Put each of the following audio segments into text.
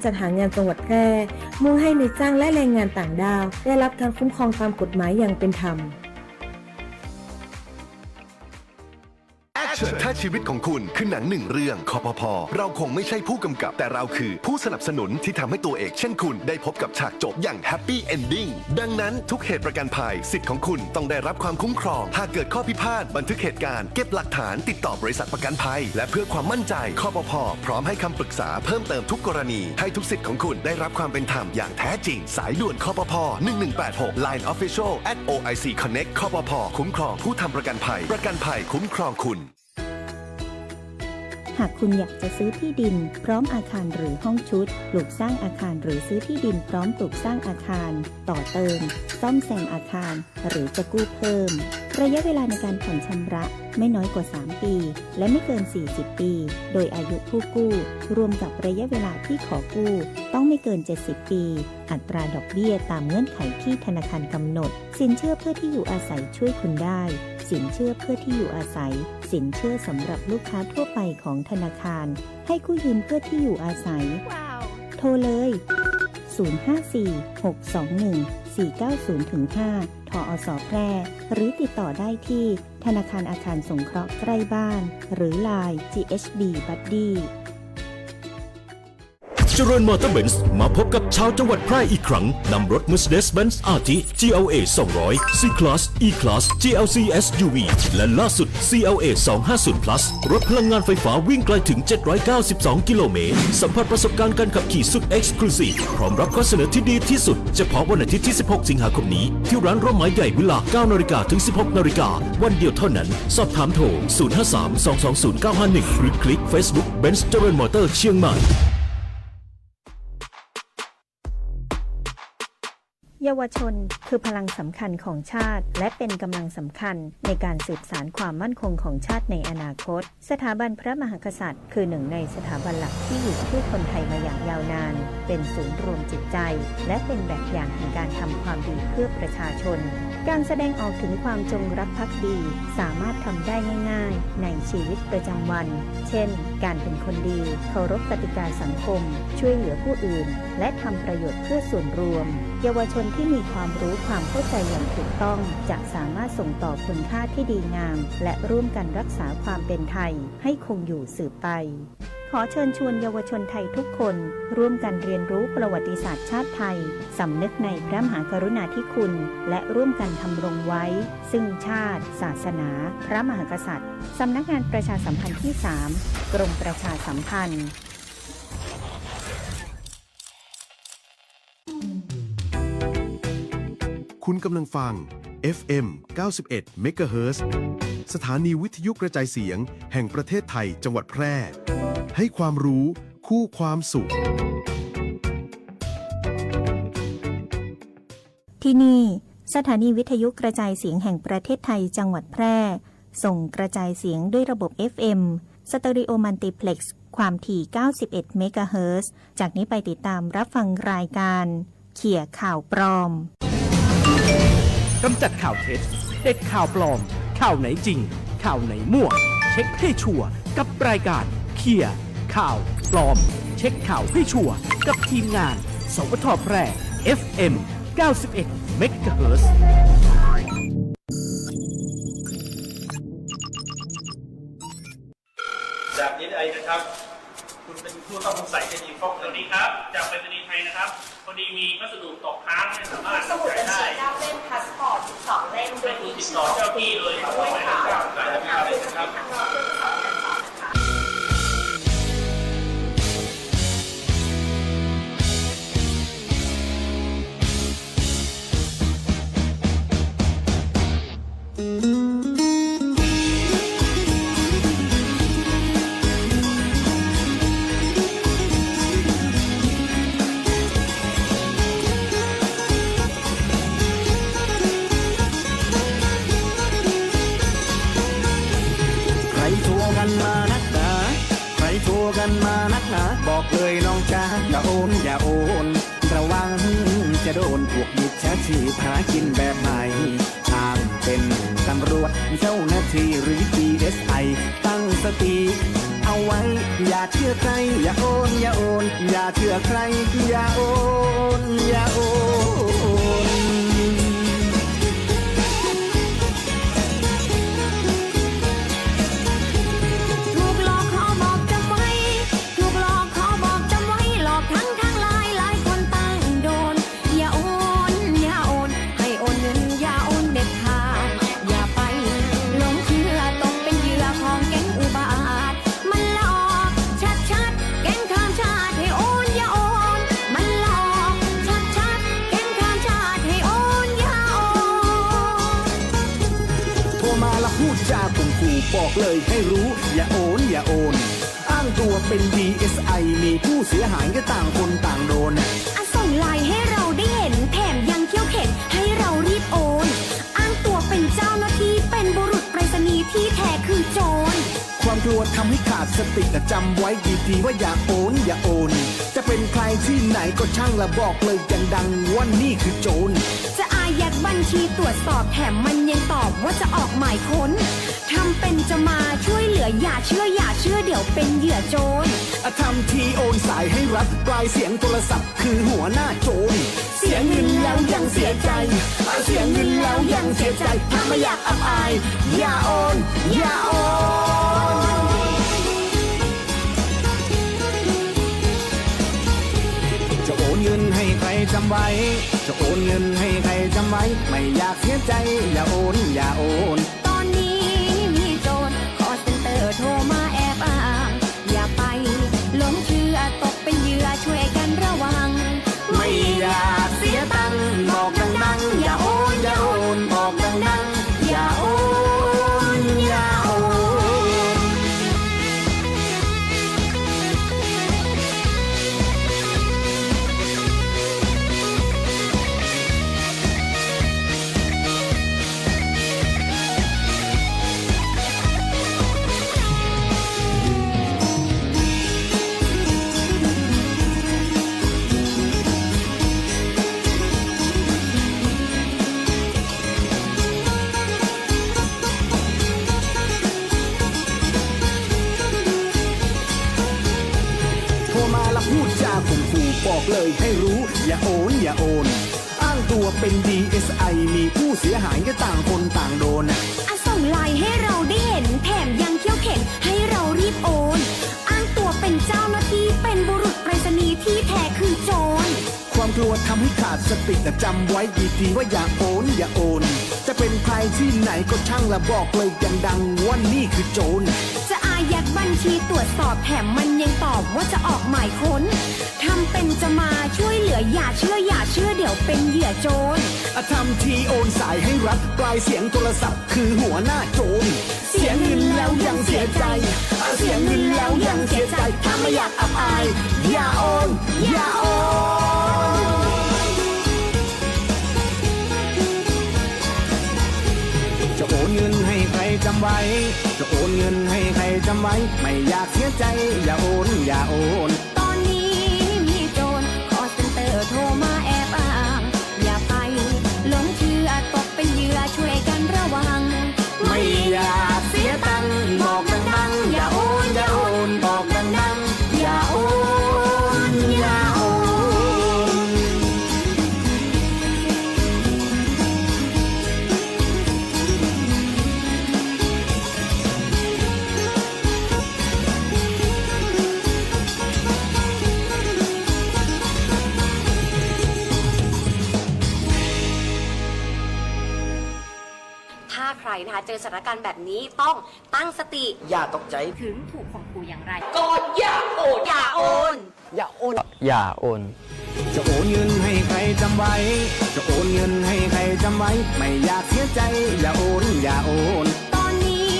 จัดหางานจังหวัดแพร่มุ่งให้นายจ้างและแรงงานต่างด้าวได้รับการคุ้มครองตามกฎหมายอย่างเป็นธรรมถ้าชีวิตของคุณคือหนังหนึ่งเรื่องคปภ.เราคงไม่ใช่ผู้กำกับแต่เราคือผู้สนับสนุนที่ทำให้ตัวเอกเช่นคุณได้พบกับฉากจบอย่างแฮปปี้เอนดิ้งดังนั้นทุกเหตุประกันภัยสิทธิ์ของคุณต้องได้รับความคุ้มครองหากเกิดข้อพิพาทบันทึกเหตุการณ์เก็บหลักฐานติดต่อบริษัทประกันภัยและเพื่อความมั่นใจคปภ.พร้อมให้คำปรึกษาเพิ่มเติมทุกกรณีให้ทุกสิทธิ์ของคุณได้รับความเป็นธรรมอย่างแท้จริงสายด่วนคปภ. 1186 Line Official @OIC Connect คปภ.คุ้มครองผู้ทำประกันภัยประกันภัยคุ้มครองคุณหากคุณอยากจะซื้อที่ดินพร้อมอาคารหรือห้องชุดปลูกสร้างอาคารหรือซื้อที่ดินพร้อมปลูกสร้างอาคารต่อเติมซ่อมแซมอาคารหรือจะกู้เพิ่มระยะเวลาในการผ่อนชำระไม่น้อยกว่า3ปีและไม่เกิน40ปีโดยอายุผู้กู้รวมกับระยะเวลาที่ขอกู้ต้องไม่เกิน70ปีอัตราดอกเบี้ยตามเงื่อนไขที่ธนาคารกำหนดสินเชื่อเพื่อที่อยู่อาศัยช่วยคุณได้สินเชื่อเพื่อที่อยู่อาศัยสินเชื่อสำหรับลูกค้าทั่วไปของธนาคารให้กู้ยืมเพื่อที่อยู่อาศัย โทรเลย 054-621-490-5 ทอสแพร่หรือติดต่อได้ที่ธนาคารอาคารสงเคราะห์ใกล้บ้านหรือ LINE GHB Buddyเจริญมอเตอร์เบนซ์มาพบกับชาวจังหวัดแพร่อีกครั้งนำรถ Mercedes-Benz RT GLA 200 C-Class E-Class GLC SUV และล่าสุด CLA 250 Plus รถพลังงานไฟฟ้าวิ่งไกลถึง792กิโลเมตรสัมผัสประสบการณ์การขับขี่สุด Exclusive พร้อมรับข้อเสนอที่ดีที่สุดเฉพาะวันอาทิตย์ที่16สิงหาคมนี้ที่ร้านร่มไม้ใหญ่เวลา 9 นาฬิกาถึง 16 นาฬิกาวันเดียวเท่านั้นสอบถามโทร 053-220-951 หรือคลิก Facebook Benz เจริญมอเตอร์เชียงใหม่เยาวชนคือพลังสำคัญของชาติและเป็นกำลังสำคัญในการสืบสานความมั่นคงของชาติในอนาคตสถาบันพระมหากษัตริย์คือหนึ่งในสถาบันหลักที่อยู่คู่คนไทยมาอย่างยาวนานเป็นศูนย์รวมจิตใจและเป็นแบบอย่างแห่งการทำความดีเพื่อประชาชนการแสดงออกถึงความจงรักภักดีสามารถทำได้ง่ายๆในชีวิตประจำวันเช่นการเป็นคนดีเคารพกติกาสังคมช่วยเหลือผู้อื่นและทำประโยชน์เพื่อส่วนรวมเยาวชนที่มีความรู้ความเข้าใจอย่างถูกต้องจะสามารถส่งต่อคุณค่าที่ดีงามและร่วมกันรักษาความเป็นไทยให้คงอยู่สืบไปขอเชิญชวนเยาวชนไทยทุกคนร่วมกันเรียนรู้ประวัติศาสตร์ชาติไทยสำนึกในพระมหากรุณาธิคุณและร่วมกันทำรงไว้ซึ่งชาติศาสนาพระมหากษัตริย์สำนักงานประชาสัมพันธ์ที่ 3 กรมประชาสัมพันธ์คุณกำลังฟัง FM 91 MHz สถานีวิทยุกระจายเสียงแห่งประเทศไทยจังหวัดแพร่ให้ความรู้คู่ความสุขที่นี่สถานีวิทยุกระจายเสียงแห่งประเทศไทยจังหวัดแพร่ส่งกระจายเสียงด้วยระบบ FM สเตอริโอมัลติเพล็กซ์ความถี่91 เมกะเฮิรตซ์ จากนี้ไปติดตามรับฟังรายการเขี่ยข่าวปลอมกำจัดข่าวเท็จเด็ดข่าวปลอมข่าวไหนจริงข่าวไหนมั่วเช็คให้ชัวร์กับรายการเขี่ยข่าวปลอมเช็คข่าวให้ชัวร์กับทีมงานสวทแพร่ FM 91 เมกะเฮิรตซ์จากนี้ไอนะครับคุณเป็นผู้ต้องสงสัยคดีฟอกเงินครับจากไปรษณีย์ไทยนะครับพอดีมีพัสดุตกค้างไม่สามารถสมุดบัญชี9 เล่มพาสปอร์ต12 เล่มโดยมีติดต่อเจ้าที่เลยครับไม่ได้ครับได้ครับกันมานักหนาบอกเลยน้องจ้าอย่าโอนอย่าโอนระวังจะโดนพวกมิจฉาชีพหากินแบบใหม่อ้างเป็นตำรวจเจ้าหน้าที่หรือ DSI ตั้งสติ เอาไว้ อย่าเชื่อใคร อย่าโอนอย่าโอนอย่าเชื่อใคร อย่าโอนอย่าโอน ถูกหลอกขอบอกจำไว้ถูกหลอกขอบอกจำไว้หลอกทั้งหลายคนตั้งโดนอย่าโอนอย่าโอนให้โอนเงินอย่าโอนเด็ดขาดอย่าไปหลงเชื่อตกเป็นเหยื่อของแก๊งอุบาทมันหลอกชัดๆแก๊งข้ามชาติให้โอนอย่าโอนมันหลอกชัดๆแก๊งข้ามชาติให้โอนอย่าโอน โทรมาแล้วพูดจาข่มขู่บอกเลยให้รู้ อย่าโอนอย่าโอน อ้างตัวเป็น DSI มีผู้เสียหายก็ต่างคนต่างโดน ส่งไลน์ให้เราได้เห็นแถมยังเขี้ยวเข็นให้เรารีบโอน อ้างตัวเป็นเจ้าหน้าที่เป็นบุรุษไปรษณีย์ที่แท้คือโจร ความกลัวทำให้ขาดสติแต่จำไว้ดีๆว่าอย่าโอนอย่าโอน จะเป็นใครที่ไหนก็ช่างละบอกเลยดังๆว่านี่คือโจร จะอายัดบัญชีตรวจสอบแถมมันยังตอบว่าจะออกหมายค้นทำเป็นจะมาช่วยเหลืออย่าเชื่อเดี๋ยวเป็นเหยื่อโจร ทำทีโอนสายให้รับปลายเสียงโทรศัพท์คือหัวหน้าโจร เสียเงินแล้วยังเสียใจเสียเงินแล้วยังเสียใจถ้าไม่อยากอับอาย อย่าโอนอย่าโอน จะโอนเงินให้ใครจำไว้ จะโอนเงินให้ใครจำไว้ ไม่อยากเสียใจ อย่าโอนอย่าโอน ตอนนี้มีโจรคอเซ็นเตอร์โทรมาแอบอ้างอย่าไปหลงเชื่อตกเป็นเหยื่อช่วยกันระวัง ไม่อยากเสียตังค์บอกดังๆอย่าโอนอย่าโอนบอกดังๆอย่าโอนอย่าโอน โทรมาแล้วพูดจาข่มขู่บอกเลยให้รู้ อย่าโอนอย่าโอน อ้างตัวเป็น DSI มีผู้เสียหายก็ต่างคนต่างโดน ส่งไลน์ให้เราได้เห็นแถมยังเขี้ยวเข็นให้เรารีบโอน อ้างตัวเป็นเจ้าหน้าที่เป็นบุรุษไปรษณีย์ที่แท้คือโจร ความกลัวทำให้ขาดสติแต่จำไว้ดีๆว่าอย่าโอนอย่าโอน จะเป็นใครที่ไหนก็ช่างละบอกเลยดังๆว่านี่คือโจร จะอายัดบัญชีตรวจสอบแถมมันยังตอบว่าจะออกหมายค้นทำเป็นจะมาช่วยเหลืออย่าเชื่อเดี๋ยวเป็นเหยื่อโจร ทำทีโอนสายให้รับปลายเสียงโทรศัพท์คือหัวหน้าโจร เสียเงินแล้วยังเสียใจเสียเงินแล้วยังเสียใจถ้าไม่อยากอับอาย อย่าโอนอย่าโอน จะโอนเงินให้ใครจำไว้ จะโอนเงินให้ใครจำไว้ ไม่อยากเสียใจ อย่าโอนอย่าโอน ตอนนี้มีโจรคอเซ็นเตอร์โทรมาแอบอ้างอย่าไปหลงเชื่อตกเป็นเหยื่อช่วยกันระวัง ไม่อยากเสียตังค์บอกดังๆอย่าโอนอย่าโอนบอกดังๆอย่าโอนอย่าโอน ถ้าใครนะคะเจอสถานการณ์แบบนี้ต้องตั้งสติ อย่าตกใจ ถึงถูกข่มขู่อย่างไรก่อนอย่าโอน อย่าโอน อย่าโอน จะโอนเงินให้ใครจำไว้ จะโอนเงินให้ใครจำไว้ ไม่อยากเสียใจ อย่าโอนอย่าโอน ตอนนี้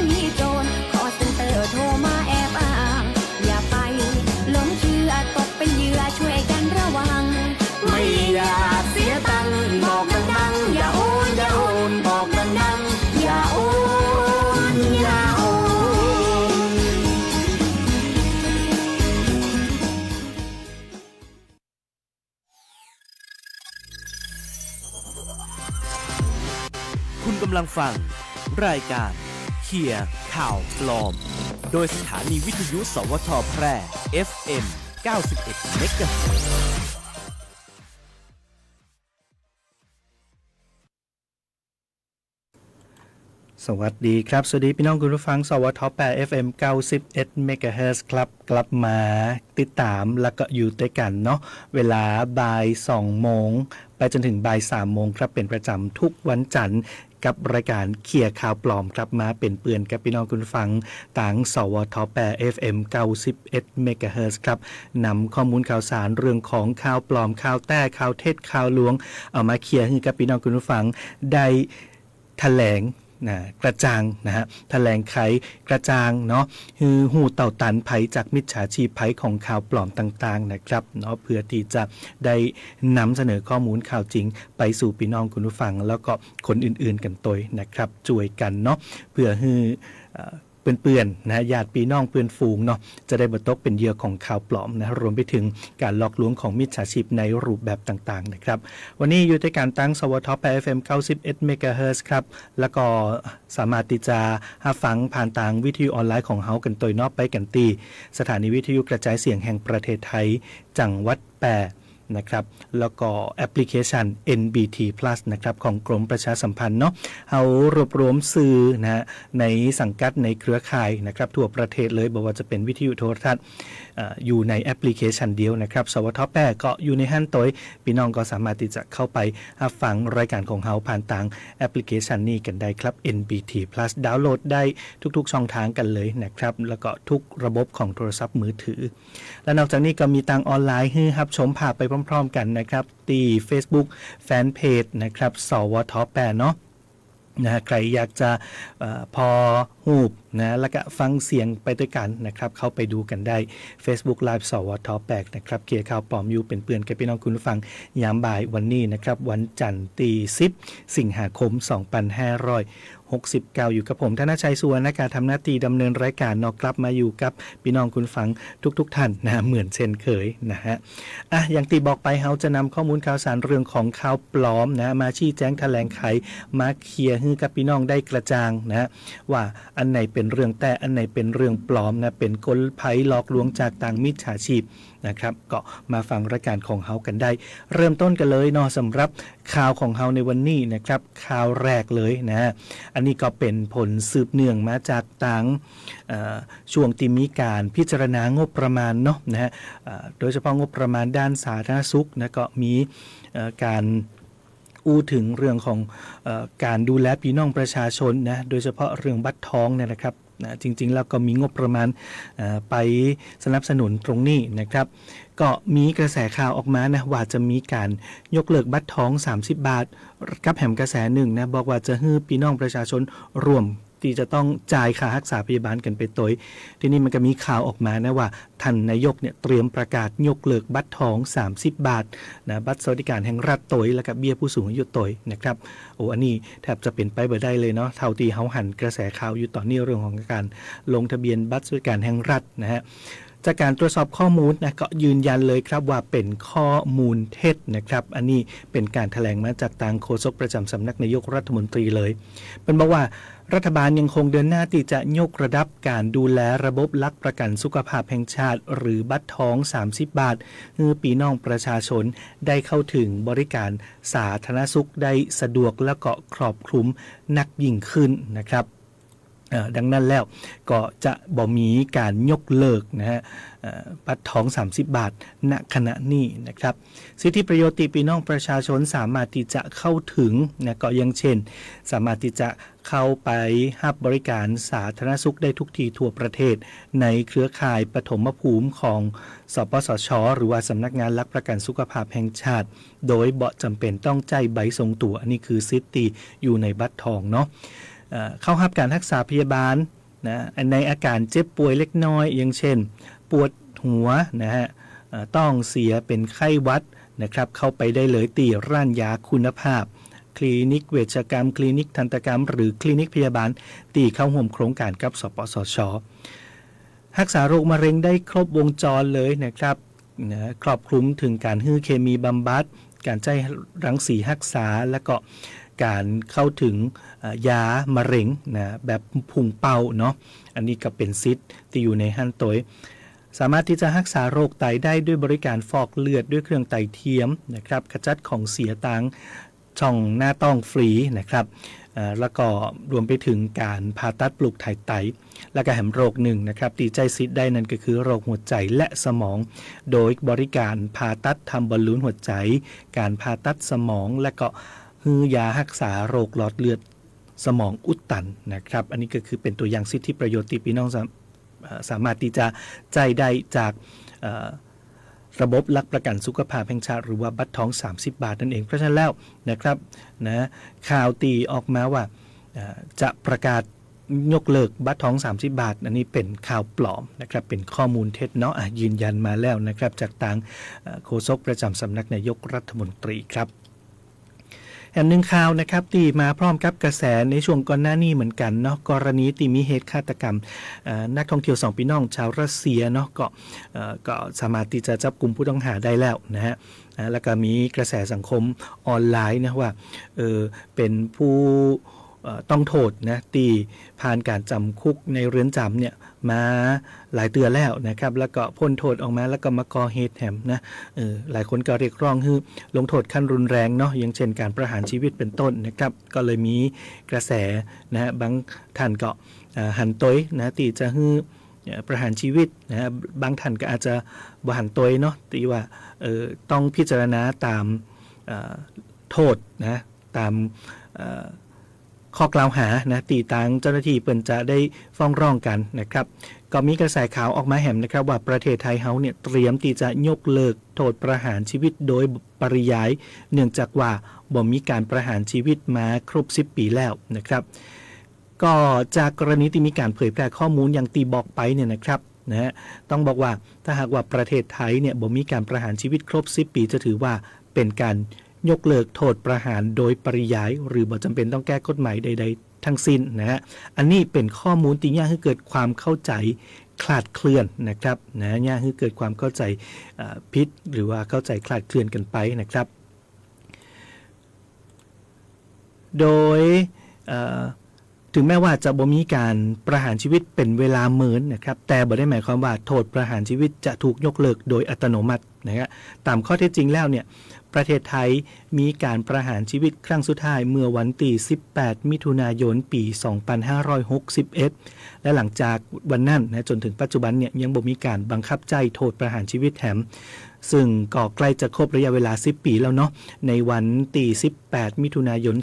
มีโจรคอเซ็นเตอร์โทรมาแอบอ้างอย่าไปหลงเชื่อตกเป็นเหยื่อช่วยกันระวัง ไม่อยากเสียตังค์บอกดังๆอย่าโอนอย่าโอนบอกดังๆอย่าโอนอย่าโอน คุณกำลังฟัง รายการเคลียร์ข่าวปลอม โดยสถานีวิทยุสวทแพร่ FM 91 เมกะเฮิรตซ์สวัสดีครับสวัสดีพี่น้องคุณผู้ฟังสวท8 FM 91 เมกะเฮิรตซ์ครับกลับมาติดตามแล้วก็อยู่ด้วยกันเนาะเวลาบ่าย2โมงไปจนถึงบ่าย3โมงครับเป็นประจำทุกวันจันทร์กับรายการเคลียร์ข่าวปลอมครับมาเป็นเปื่อนกับพี่น้องคุณฟังต่างสวท8 FM 91 เมกะเฮิรตซ์ครับนำข้อมูลข่าวสารเรื่องของข่าวปลอมข่าวแต้ข่าวเท็จข่าวลวงเอามาเคลียร์ให้กับพี่น้องคุณฟังได้แถลงกระจ่างนะฮะแถลงไขกระจ่างเนาะคือหูเต่าตันภัยจากมิจฉาชีพภัยของข่าวปลอมต่างๆนะครับเนาะเพื่อที่จะได้นำเสนอข้อมูลข่าวจริงไปสู่พี่น้องคุณผู้ฟังแล้วก็คนอื่นๆกันตัวนะครับช่วยกันเนาะเพื่อให้เปื่อนๆนะญาติพี่น้องเปื่อนฝูงเนาะจะได้บ่ตกเป็นเหยื่อของข่าวปลอมนะรวมไปถึงการหลอกลวงของมิจฉาชีพในรูปแบบต่างๆนะครับวันนี้อยู่ในการตั้งสวท8 FM 91 เมกะเฮิรตซ์ครับแล้วก็สามารถที่จะรับฟังผ่านทางวิทยุออนไลน์ของเฮากันตัวนอกไปกันตีสถานีวิทยุกระจายเสียงแห่งประเทศไทยจังหวัดแปรนะครับแล้วก็แอปพลิเคชัน NBT Plus นะครับของกรมประชาสัมพันธ์เนาะเอารวบรวมสื่อนะในสังกัดในเครือข่ายนะครับทั่วประเทศเลยบอกว่าจะเป็นวิทยุโทรทัศน์อยู่ในแอปพลิเคชันเดียวนะครับสวทแปก็อยู่ในหันตัวพี่น้องก็สามารถที่จะเข้าไปรับฟังรายการของเฮาผ่านทางแอปพลิเคชันนี้กันได้ครับ NBT Plus ดาวน์โหลดได้ทุกๆช่องทางกันเลยนะครับแล้วก็ทุกระบบของโทรศัพท์มือถือและนอกจากนี้ก็มีทางออนไลน์ให้รับชมภาพไปพร้อมๆกันนะครับที่ Facebook Fanpage นะครับสวท8เนาะนะใครอยากจะพอหูบนะแล้วก็ฟังเสียงไปด้วยกันนะครับเข้าไปดูกันได้ Facebook Live สวท8นะครับเคลียร์ข่าวปลอมอยู่เป็นเปื่อนกับพี่น้องคุณผู้ฟังยามบ่ายวันนี้นะครับวันจันทร์ที่10 สิงหาคม 2569อยู่กับผมธนชัยสุวรรณการทำหน้าที่ดำเนินรายการนอกกลับมาอยู่กับพี่น้องคุณฟังทุกท่านนะเหมือนเช่นเคยนะฮะอย่างที่บอกไปเฮาจะนำข้อมูลข่าวสารเรื่องของข่าวปลอมนะมาชี้แจงแถลงไขมาเคลียร์ให้กับพี่น้องได้กระจ่างนะว่าอันไหนเป็นเรื่องแต่อันไหนเป็นเรื่องปลอมนะเป็นกลไกหลอกลวงจากต่างมิจฉาชีพนะครับก็มาฟังรายการของเฮากันได้เริ่มต้นกันเลยเนาะสำหรับข่าวของเฮาในวันนี้นะครับข่าวแรกเลยนะอันนี้ก็เป็นผลสืบเนื่องมาจากต่างช่วงที่มีการพิจารณางบประมาณเนาะนะฮะโดยเฉพาะงบประมาณด้านสาธารณสุขนะก็มีการอู้ถึงเรื่องของการดูแลพี่น้องประชาชนนะโดยเฉพาะเรื่องบัตรทองเนี่ยนะครับจริงๆแล้วก็มีงบประมาณไปสนับสนุนตรงนี้นะครับก็มีกระแสข่าวออกมานะว่าจะมีการยกเลิกบัตรทอง30 บาทกับแหมกระแสหนึ่งนะบอกว่าจะให้พี่น้องประชาชนรวมที่จะต้องจ่ายค่ารักษาพยาบาลกันไปตัวทีนี้มันก็มีข่าวออกมานะว่าท่านนายกเนี่ยเตรียมประกาศยกเลิกบัตรทอง30 บาทนะบัตรสวัสดิการแห่งรัฐตัวแล้วก็เบี้ยผู้สูงอายุตัวนะครับอันนี้แทบจะเป็นไปบ่ได้เลยเนาะเท่าที่เฮาหันกระแสข่าวอยู่ตอนนี้เรื่องของการลงทะเบียนบัตรสวัสดิการแห่งรัฐนะฮะจากการตรวจสอบข้อมูลนะก็ยืนยันเลยครับว่าเป็นข้อมูลเท็จนะครับอันนี้เป็นการแถลงมาจากทางโฆษกประจำสำนักนายกรัฐมนตรีเลยเป็นบอกว่ารัฐบาลยังคงเดินหน้าที่จะยกระดับการดูแลระบบหลักประกันสุขภาพแห่งชาติหรือบัตรทอง30 บาทให้พี่น้องประชาชนได้เข้าถึงบริการสาธารณสุขได้สะดวกและก็ครอบคลุมนักยิ่งขึ้นนะครับดังนั้นแล้วก็จะบ่มีการยกเลิกนะฮะบัตรทอง30 บาทณขณะนี้นะครับสิทธิประโยชน์ที่พี่น้องประชาชนสามารถที่จะเข้าถึงนะก็อย่างเช่นสามารถที่จะเข้าไปรับบริการสาธารณสุขได้ทุกที่ทั่วประเทศในเครือข่ายปฐมภูมิของสปสช.หรือว่าสำนักงานหลักประกันสุขภาพแห่งชาติโดยบ่จำเป็นต้องจ่ายใบส่งตั๋วอันนี้คือสิทธิอยู่ในบัตรทองเนาะเข้ารับการรักษาพยาบาลนะในอาการเจ็บป่วยเล็กน้อยอย่างเช่นปวดหัวนะฮะต้องเสียเป็นไข้หวัดนะครับเข้าไปได้เลยตีร้านยาคุณภาพคลินิกเวชกรรมคลินิกทันตกรรมหรือคลินิกพยาบาลตีเข้าร่วมโครงการกับสปสช.รักษาโรคมะเร็งได้ครบวงจรเลยนะครับครอบคลุมถึงการฮื้อเคมีบำบัดการใช้รังสีรักษาและก็ การเข้าถึงยามะเร็งนะแบบพุงเป้าเนาะอันนี้ก็เป็นสิทธิ์ที่อยู่ในหั่นตัวสามารถที่จะรักษาโรคไตได้ด้วยบริการฟอกเลือดด้วยเครื่องไตเทียมนะครับขจัดของเสียต่างช่องหน้าต้องฟรีนะครับแล้วก็รวมไปถึงการผ่าตัดปลูกถ่ายไตและก็แหมโรคหนึ่งนะครับตีใจสิทธิ์ได้นั่นก็คือโรคหัวใจและสมองโดยบริการผ่าตัดทำบอลลูนหัวใจการผ่าตัดสมองและก็ฮือยารักษาโรคหลอดเลือดสมองอุดตันนะครับอันนี้ก็คือเป็นตัวอย่างสิทธิประโยชน์ที่พี่น้องสามารถที่จะใจได้จากระบบหลักประกันสุขภาพแห่งชาติหรือว่าบัตรทอง30 บาทนั่นเองเพราะฉะนั้นแล้วนะครับนะข่าวตีออกมาว่าจะประกาศยกเลิกบัตรทอง30 บาทอันนี้เป็นข่าวปลอมนะครับเป็นข้อมูลเท็จเนาะยืนยันมาแล้วนะครับจากทางโฆษกประจำสำนักนายกรัฐมนตรีครับแห่งหนึ่งข่าวนะครับตีมาพร้อมกับกระแสในช่วงก่อนหน้านี้เหมือนกันเนาะกรณีที่มีเหตุฆาตกรรมนักท่องเที่ยว2พี่น้องชาวรัสเซียเนาะก็สามารถที่จะจับกลุ่มผู้ต้องหาได้แล้วนะฮะแล้วก็มีกระแสสังคมออนไลน์นะว่าเป็นผู้ต้องโทษนะตีผ่านการจำคุกในเรือนจำเนี่ยมาหลายเดือนแล้วนะครับแล้วก็พ้นโทษออกมาแล้วก็มาก่อเหตุแถมนะหลายคนก็เรียกร้องให้ลงโทษขั้นรุนแรงเนาะอย่างเช่นการประหารชีวิตเป็นต้นนะครับก็เลยมีกระแสนะบางท่านก็หันต้อยนะตีจะให้ประหารชีวิตนะบางท่านก็อาจจะบ่หันต้อยเนาะตีว่าต้องพิจารณาตามโทษนะตามข้อกล่าวหานะตีต่างเจ้าหน้าที่เปิ่นจะได้ฟ้องร้องกันนะครับก็มีกระแสข่าวออกมาแหมนะครับว่าประเทศไทยเฮาเนี่ยเตรียมที่จะยกเลิกโทษประหารชีวิตโดยปริยายเนื่องจากว่าบ่มีการประหารชีวิตมาครบ10 ปีแล้วนะครับก็จากกรณีที่มีการเผยแพร่ข้อมูลอย่างตีบอกไปเนี่ยนะครับนะฮะต้องบอกว่าถ้าหากว่าประเทศไทยเนี่ยบ่มีการประหารชีวิตครบ10 ปีจะถือว่าเป็นการยกเลิกโทษประหารโดยปริยายหรือบ่จำเป็นต้องแก้กฎหมายใดๆทั้งสิ้นนะฮะอันนี้เป็นข้อมูลที่ยากให้เกิดความเข้าใจคลาดเคลื่อนนะครับนะยากให้เกิดความเข้าใจผิดหรือว่าเข้าใจคลาดเคลื่อนกันไปนะครับโดยถึงแม้ว่าจะบ่มีการประหารชีวิตเป็นเวลาเมินนะครับแต่บ่ได้หมายความว่าโทษประหารชีวิตจะถูกยกเลิกโดยอัตโนมัตินะฮะตามข้อเท็จจริงแล้วเนี่ยประเทศไทยมีการประหารชีวิตครั้งสุดท้ายเมื่อวันที่18 มิถุนายน ปี 2561 และหลังจากวันนั้นนะจนถึงปัจจุบันเนี่ยยังบ่มีการบังคับใจโทษประหารชีวิตแถมซึ่งก็ใกล้จะครบระยะเวลา10 ปีแล้วเนาะในวันที่18 มิถุนายน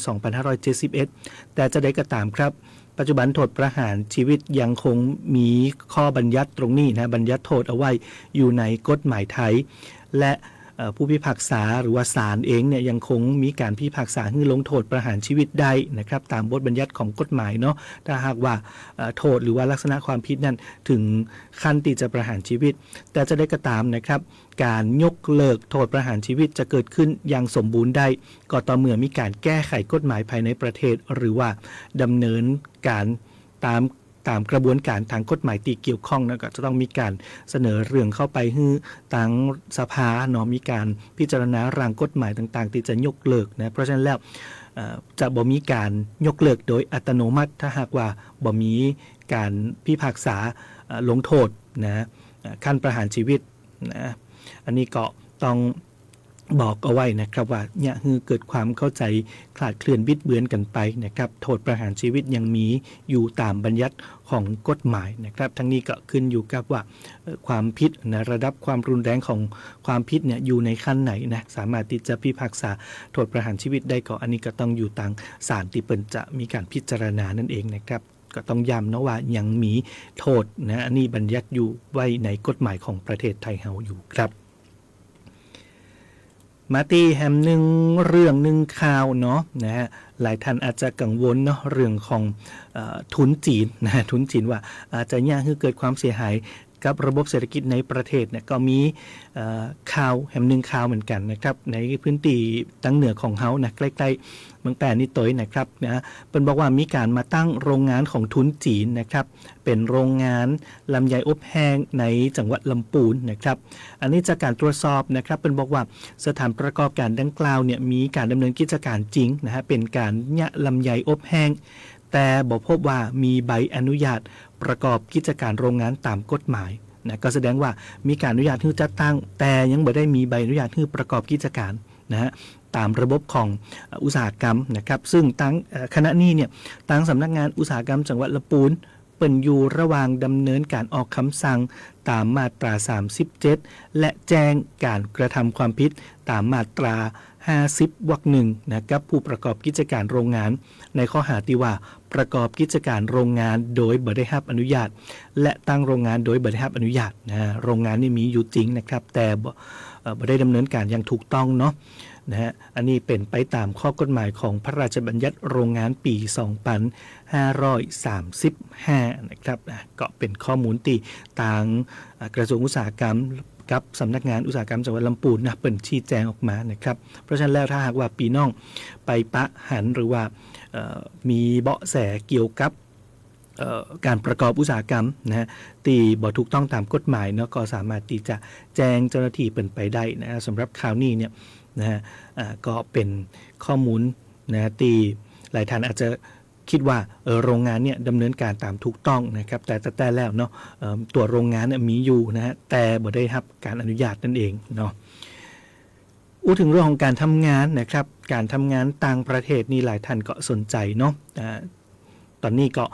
2571 แต่จะได้ก็ตามครับปัจจุบันโทษประหารชีวิตยังคงมีข้อบัญญัติตรงนี้นะบัญญัติโทษเอาไว้อยู่ในกฎหมายไทยและผู้พิพากษาหรือว่าศาลเองเนี่ยยังคงมีการพิพากษาให้ลงโทษประหารชีวิตได้นะครับตามบทบัญญัติของกฎหมายเนาะถ้าหากว่าโทษหรือว่าลักษณะความผิดนั้นถึงขั้นที่จะประหารชีวิตแต่จะได้ก็ตามนะครับการยกเลิกโทษประหารชีวิตจะเกิดขึ้นอย่างสมบูรณ์ได้ก็ต่อเมื่อมีการแก้ไขกฎหมายภายในประเทศหรือว่าดำเนินการตามกระบวนการทางกฎหมายที่เกี่ยวข้องนะก็จะต้องมีการเสนอเรื่องเข้าไปให้ทางสภาเนาะมีการพิจารณาร่างกฎหมายต่างๆที่จะยกเลิกนะเพราะฉะนั้นแล้วจะบ่มีการยกเลิกโดยอัตโนมัติถ้าหากว่าบ่มีการพิพากษาลงโทษนะขั้นประหารชีวิตนะอันนี้ก็ต้องบอกเอาไว้นะครับว่าเนี่ยคือเกิดความเข้าใจคลาดเคลื่อนบิดเบือนกันไปนะครับโทษประหารชีวิตยังมีอยู่ตามบัญญัติของกฎหมายนะครับทั้งนี้ก็ขึ้นอยู่กับว่าความผิดนะระดับความรุนแรงของความผิดเนี่ยอยู่ในขั้นไหนนะสามารถที่จะพิพากษาโทษประหารชีวิตได้ก็อันนี้ก็ต้องอยู่ทางศาลที่เปิ่นจะมีการพิจารณานั่นเองนะครับก็ต้องย้ำนะว่ายังมีโทษนะอันนี้บัญญัติอยู่ไว้ในกฎหมายของประเทศไทยเฮาอยู่ครับมาตีแฮมหนึ่งเรื่องหนึ่งข่าวเนาะนะฮะหลายท่านอาจจะกังวลเนาะเรื่องของทุนจีนนะทุนจีนว่าอาจจะยากให้เกิดความเสียหาย กับระบบเศรษฐกิจในประเทศเนี่ยก็มีข่าวแห่งหนึ่งข่าวเหมือนกันนะครับในพื้นที่ตั้งเหนือของเฮานะใกล้ๆเมืองแปรนี่ตัวนะครับนะเป็นบอกว่ามีการมาตั้งโรงงานของทุนจีนนะครับเป็นโรงงานลำไยอบแห้งในจังหวัดลำพูนนะครับอันนี้จากการตรวจสอบนะครับเป็นบอกว่าสถานประกอบการดังกล่าวเนี่ยมีการดำเนินกิจการจริงนะฮะเป็นการยะลำไยอบแห้งแต่บอกพบว่ามีใบอนุญาตประกอบกิจการโรงงานตามกฎหมายนะก็แสดงว่ามีการอนุญาตให้จัดตั้งแต่ยังไม่ได้มีใบอนุญาตให้ประกอบกิจการนะฮะตามระบบของอุตสาหกรรมนะครับซึ่งตั้งคณะนี้เนี่ยตั้งสำนักงานอุตสาหกรรมจังหวัดลำพูนเป็นอยู่ระหว่างดำเนินการออกคำสั่งตามมาตรา37และแจ้งการกระทำความผิดตามมาตรา50 วรรค 1นะครับผู้ประกอบกิจการโรงงานในข้อหาที่ว่าประกอบกิจการโรงงานโดยบ่ได้รับอนุญาตและตั้งโรงงานโดยบ่ได้รับอนุญาตนะโรงงานนี่มีอยู่จริงนะครับแต่บ่ได้ดำเนินการอย่างถูกต้องเนาะนะฮะอันนี้เป็นไปตามข้อกฎหมายของพระราชบัญญัติโรงงานปี 2535 นะครับก็เป็นข้อมูลที่ทางกระทรวงอุตสาหกรรมกับสำนักงานอุตสาหกรรมจังหวัดลำพูนนะเปิดชี้แจงออกมานะครับเพราะฉะนั้นแล้วถ้าหากว่าพี่น้องไปปะหันหรือว่ามีเบาะแสเกี่ยวกับการประกอบอุตสาหกรรมนะฮะที่บ่ถูกต้องตามกฎหมายเนาะก็สามารถที่จะแจ้งเจ้าหน้าที่เป็นไปได้นะสำหรับข่าวนี้เนี่ยนะฮะก็เป็นข้อมูลนะที่หลายท่านอาจจะคิดว่าโรงงานเนี่ยดำเนินการตามถูกต้องนะครับแต่แล้วเนาะตัวโรงงานเนี่ยมีอยู่นะฮะแต่บ่ได้รับการอนุญาตนั่นเองเนาะถึงเรื่องของการทำงานนะครับการทำงานต่างประเทศนี่หลายท่านก็สนใจเนาะตอนนี้ก็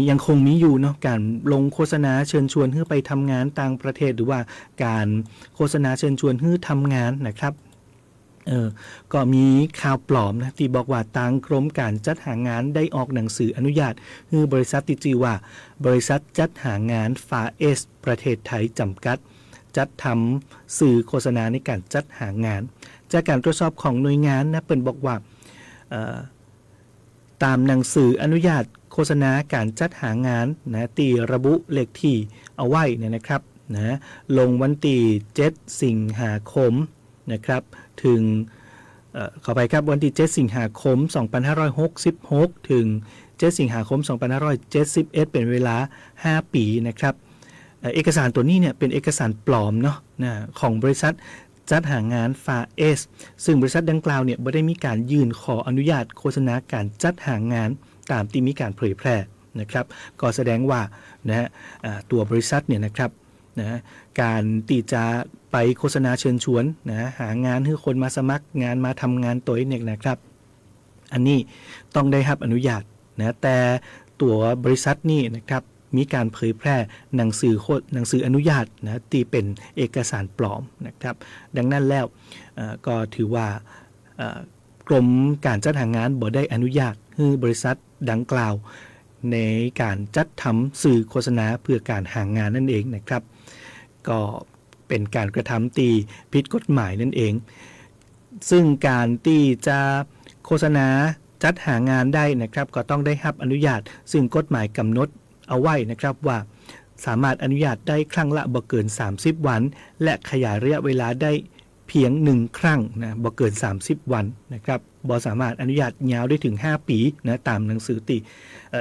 ยังคงมีอยู่เนาะการลงโฆษณาเชิญชวนให้ไปทำงานต่างประเทศหรือว่าการโฆษณาเชิญชวนให้ทำงานนะครับก็มีข่าวปลอมนะที่บอกว่าทางกรมการจัดหางานได้ออกหนังสืออนุญาตให้บริษัทที่ชื่อว่าบริษัทจัดหางานฟาเอสประเทศไทยจำกัดจัดทำสื่อโฆษณาในการจัดหางานจากการตรวจสอบของหน่วยงานนะเปิ่นบอกว่าตามหนังสืออนุญาตโฆษณาการจัดหางานนะตีระบุเลขที่เอาไว้นะครับนะลงวันที่7 สิงหาคมนะครับถึงขอไปครับวันที่7 สิงหาคม 2566 ถึง7 สิงหาคม 2571 เป็นเวลา5 ปีนะครับเอกสารตัวนี้เนี่ยเป็นเอกสารปลอมเนาะของบริษัทจัดหางานฟาเอสซึ่งบริษัทดังกล่าวเนี่ยไม่ได้มีการยื่นขออนุญาตโฆษณาการจัดหางานตามที่มีการเผยแพร่นะครับก็แสดงว่านะฮะตัวบริษัทเนี่ยนะครับนะการที่จะไปโฆษณาเชิญชวนนะหางานให้คนมาสมัครงานมาทำงานตัวเนี่ยนะครับอันนี้ต้องได้รับอนุญาตนะแต่ตัวบริษัทนี่นะครับมีการเผยแพร่หนังสืออนุญาตนะที่เป็นเอกสารปลอมนะครับดังนั้นแล้วก็ถือว่ากรมการจัดหางานบ่ได้อนุญาตให้บริษัทดังกล่าวในการจัดทำสื่อโฆษณาเพื่อการหางานนั่นเองนะครับก็เป็นการกระทำที่ผิดกฎหมายนั่นเองซึ่งการที่จะโฆษณาจัดหางานได้นะครับก็ต้องได้รับอนุญาตซึ่งกฎหมายกำหนดเอาไว้นะครับว่าสามารถอนุญาตได้ครั้งละบ่เกิน30 วันและขยายระยะเวลาได้เพียง1ครั้งนะบ่เกิน30 วันนะครับบ่สามารถอนุญาตยาวได้ถึง5 ปีนะตามหนังสือติ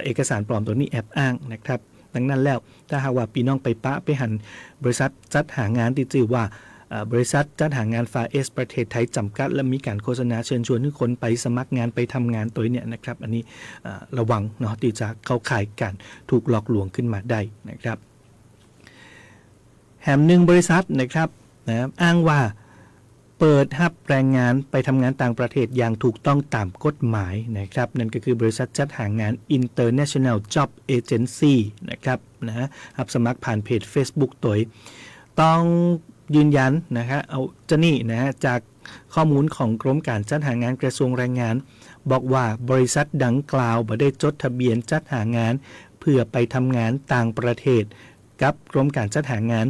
เอกสารปลอมตัวนี้แอบอ้างนะครับดังนั้นแล้วถ้าหากว่าพี่น้องไปปะไปหันบริษัทจัดหางานที่ชื่อว่าบริษัทจัดหางานฟาเอสประเทศไทยจำกัดและมีการโฆษณาเชิญชวนให้คนไปสมัครงานไปทำงานตัวเนี่ยนะครับอันนี้ระวังเนาะที่จะเข้าข่ายการถูกหลอกลวงขึ้นมาได้นะครับแห่งหนึ่งบริษัทนะครับอ้างว่าเปิดรับแรงงานไปทำงานต่างประเทศอย่างถูกต้องตามกฎหมายนะครับนั่นก็คือบริษัทจัดหางาน International Job Agency นะครับรับสมัครผ่านเพจ Facebook ตัวต้องยืนยันเอาจะนี่จากข้อมูลของกรมการจัดหางานกระทรวงแรงงานบอกว่าบริษัทดังกล่าวบ่ได้จดทะเบียนจัดหางานเพื่อไปทำงานต่างประเทศกับกรมการจัดหางาน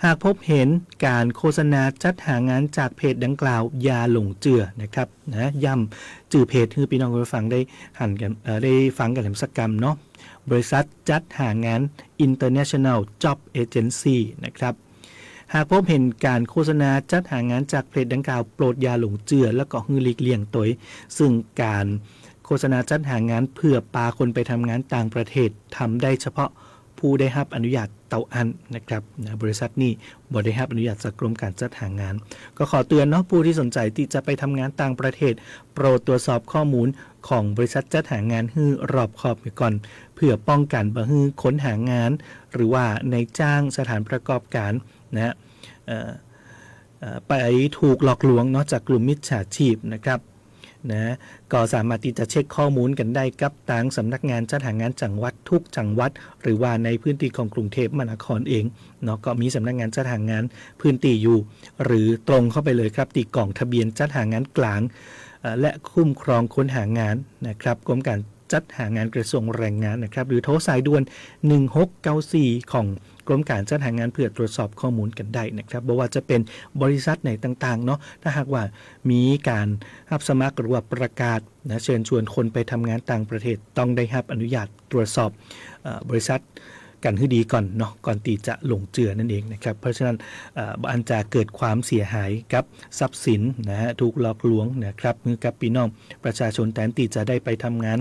หากพบเห็นการโฆษณาจัดหางานจากเพจดังกล่าวอย่าหลงเจือนะครับนะย้ำจื่อเพจให้พี่น้องผู้ฟังได้หันกันได้ฟังกันแหลมสักกรรมเนาะบริษัทจัดหางาน International Job Agency นะครับหากพบเห็นการโฆษณาจัดหางานจากเพจดังกล่าวโปรดอย่าหลงเจือแล้วก็ฮือหลีกเลี่ยงตัวซึ่งการโฆษณาจัดหางานเพื่อปาคนไปทำงานต่างประเทศทำได้เฉพาะผู้ได้รับอนุญาตเต่าอันนะครับบริษัทนี้บ่ได้รับอนุญาตจากกรมการจัดหางานก็ขอเตือนเนาะผู้ที่สนใจที่จะไปทำงานต่างประเทศโปรดตรวจสอบข้อมูลของบริษัทจัดหางานให้รอบคอบไว้ก่อนเพื่อป้องกันบ่ให้ค้นหางานหรือว่าในจ้างสถานประกอบการนะไปถูกหลอกลวงเนาะจากกลุ่มมิจฉาชีพนะครับนะก็สามารถที่จะเช็คข้อมูลกันได้กับทางสำนักงานจัดหางานจังหวัดทุกจังหวัดหรือว่าในพื้นที่ของกรุงเทพมหานครเองเนาะก็มีสำนักงานจัดหางานพื้นที่อยู่หรือตรงเข้าไปเลยครับที่กล่องทะเบียนจัดหางานกลางและคุ้มครองค้นหางานนะครับกรมการจัดหางานกระทรวงแรงงานนะครับหรือโทรสายด่วน1694ของกรมการจัดหางานเพื่อตรวจสอบข้อมูลกันได้นะครับบ่ว่าจะเป็นบริษัทไหนต่างๆเนาะถ้าหากว่ามีการรับสมัครหรือว่าประกาศนะเชิญชวนคนไปทำงานต่างประเทศต้องได้รับอนุญาตตรวจสอบบริษัทกันให้ดีก่อนเนาะก่อนที่จะลงเจือนั่นเองนะครับเพราะฉะนั้นอันจะเกิดความเสียหายกับทรัพย์สินนะฮะถูกหลอกลวงนะครับกับพี่น้องประชาชนแทนที่จะได้ไปทำงาน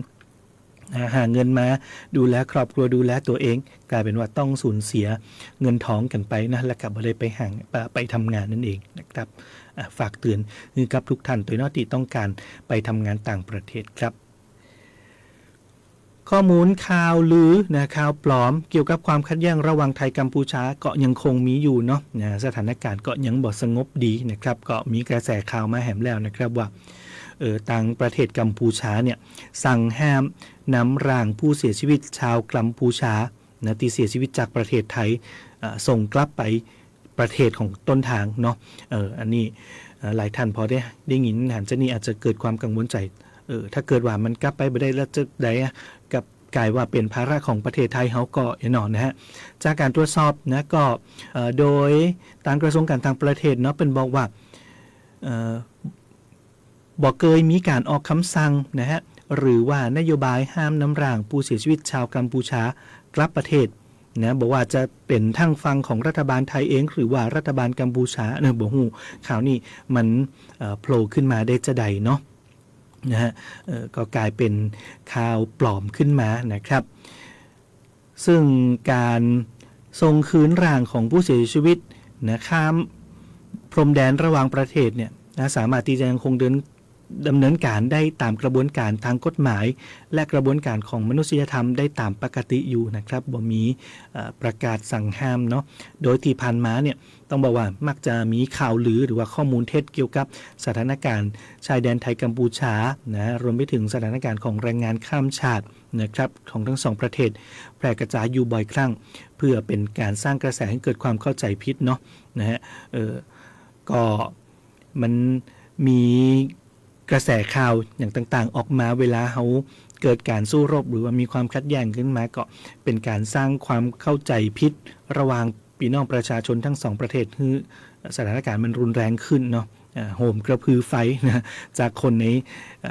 หาเงินมาดูแลครอบครัวดูแลตัวเองกลายเป็นว่าต้องสูญเสียเงินทองกันไปนะและกลับมาเลยไปทำงานนั่นเองนะครับฝากเตือนกับทุกท่านตัวนอที่ต้องการไปทำงานต่างประเทศครับข้อมูลข่าวลือนะข่าวปลอมเกี่ยวกับความขัดแย้งระหว่างไทยกัมพูชาก็ยังคงมีอยู่เนาะสถานการณ์ก็ยังบ่สงบดีนะครับก็มีกระแสข่าวมาแหมแล้วนะครับว่าต่างประเทศกัมพูชาเนี่ยสั่งห้ามนำร่างผู้เสียชีวิตชาวกัมพูชานะที่เสียชีวิตจากประเทศไทยส่งกลับไปประเทศของต้นทางเนาะอันนี้หลายท่านพอได้ยินหันจะนี่อาจจะเกิดความกังวลใจถ้าเกิดว่ามันกลับไปไม่ได้แล้วจะได้กับกลายว่าเป็นภาระของประเทศไทยเขาก็แน่นอนนะฮะจากการตรวจสอบนะก็โดยทางกระทรวงการต่างประเทศเนาะเป็นบอกว่าบอกเคยมีการออกคำสั่งนะฮะหรือว่านโยบายห้ามน้ำร่างผู้เสียชีวิตชาวกัมพูชากลับประเทศนะบอกว่าจะเป็นทั้งฟังของรัฐบาลไทยเองหรือว่ารัฐบาลกัมพูชาบอกฮู้ข่าวนี้มันโผล่ขึ้นมาได้จะใดเนาะนะฮะก็กลายเป็นข่าวปลอมขึ้นมานะครับซึ่งการส่งคืนร่างของผู้เสียชีวิตนะข้ามพรมแดนระหว่างประเทศเนี่ยนะสามารถที่จะยังคงดำเนินการได้ตามกระบวนการทางกฎหมายและกระบวนการของมนุษยธรรมได้ตามปกติอยู่นะครับบ่มีประกาศสั่งห้ามเนาะโดยที่ผ่านมาเนี่ยต้องบอกว่ามักจะมีข่าวลือหรือว่าข้อมูลเท็จเกี่ยวกับสถานการณ์ชายแดนไทยกัมพูชานะรวมไปถึงสถานการณ์ของแรงงานข้ามชาตินะครับของทั้งสองประเทศแพร่กระจายอยู่บ่อยครั้งเพื่อเป็นการสร้างกระแสให้เกิดความเข้าใจผิดเนาะนะฮะก็มันมีกระแสข่าวอย่างต่างๆออกมาเวลาเขาเกิดการสู้รบหรือว่ามีความขัดแย้งขึ้นมาก็เป็นการสร้างความเข้าใจผิดระหว่างพี่น้องประชาชนทั้งสองประเทศคือสถานการณ์มันรุนแรงขึ้นเนาะโหมกระพือไฟนะจากคนใน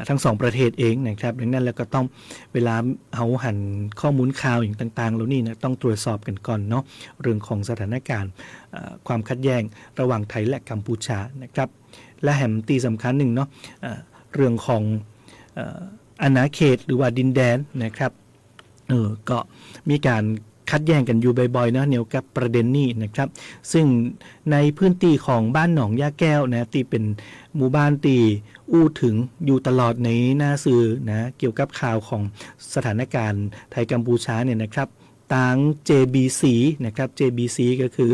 ทั้งสองประเทศเองนะครับดังนั้นแล้วก็ต้องเวลาเขาหันข้อมูลข่าวอย่างต่างๆแล้วนี่นะต้องตรวจสอบกันก่อนเนาะเรื่องของสถานการณ์ความขัดแย้งระหว่างไทยและกัมพูชานะครับและแหมตีสำคัญหนึ่งเนาะเรื่องของอาณาเขตหรือว่าดินแดนนะครับก็มีการคัดแย้งกันอยู่บ่อยๆนะเกี่ยวกับประเด็นนี้นะครับซึ่งในพื้นที่ของบ้านหนองยาแก้วนะที่เป็นหมู่บ้านที่อู้ถึงอยู่ตลอดในหน้าสื่อนะเกี่ยวกับข่าวของสถานการณ์ไทยกัมพูชาเนี่ยนะครับทาง JBC นะครับ JBC ก็คือ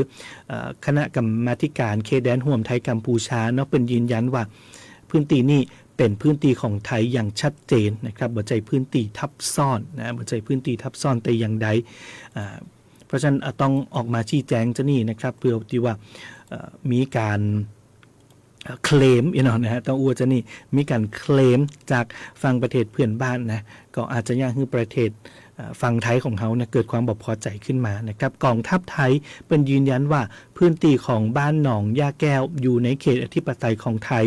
คณะกรรมาการเขตแดนห่วมไทยกัมพูชาเนาะเป็นยืนยันว่าพื้นที่นี้เป็นพื้นที่ของไทยอย่างชัดเจนนะครับบ่ใช่พื้นที่ทับซ้อนนะบ่ใช่พื้นที่ทับซ้อนแต่อย่างใดเพราะฉะนั้นต้องออกมาชี้แจงจะนี่นะครับเพื่อที่ว่ามีการเคลมนะฮะต้องอวดจะนี่มีการเคลมจากฝั่งประเทศเพื่อนบ้านนะก็อาจจะยากให้ประเทศ ฝั่งไทยของเขาเนี่ยเกิดความบ่พอใจขึ้นมานะครับกองทัพไทยเป็นยืนยันว่าพื้นที่ของบ้านหนองย่าแก้วอยู่ในเขตอธิปไตยของไทย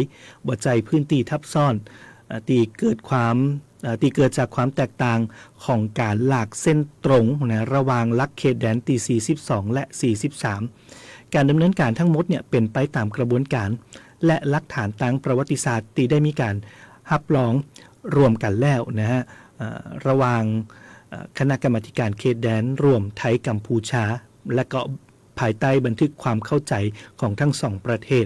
บ่ใจพื้นที่ทับซ้อนที่เกิดจากความแตกต่างของการหลากเส้นตรงนะระหว่างลักเขตแดนที่42และ43การดำเนินการทั้งหมดเนี่ยเป็นไปตามกระบวนการและหลักฐานทางประวัติศาสตร์ที่ได้มีการรับรองรวมกันแล้วนะฮะระหว่างคณะกรรมาการเขตแดนรวมไทยกัมพูชาและก็ภายใต้บันทึกความเข้าใจของทั้งสองประเทศ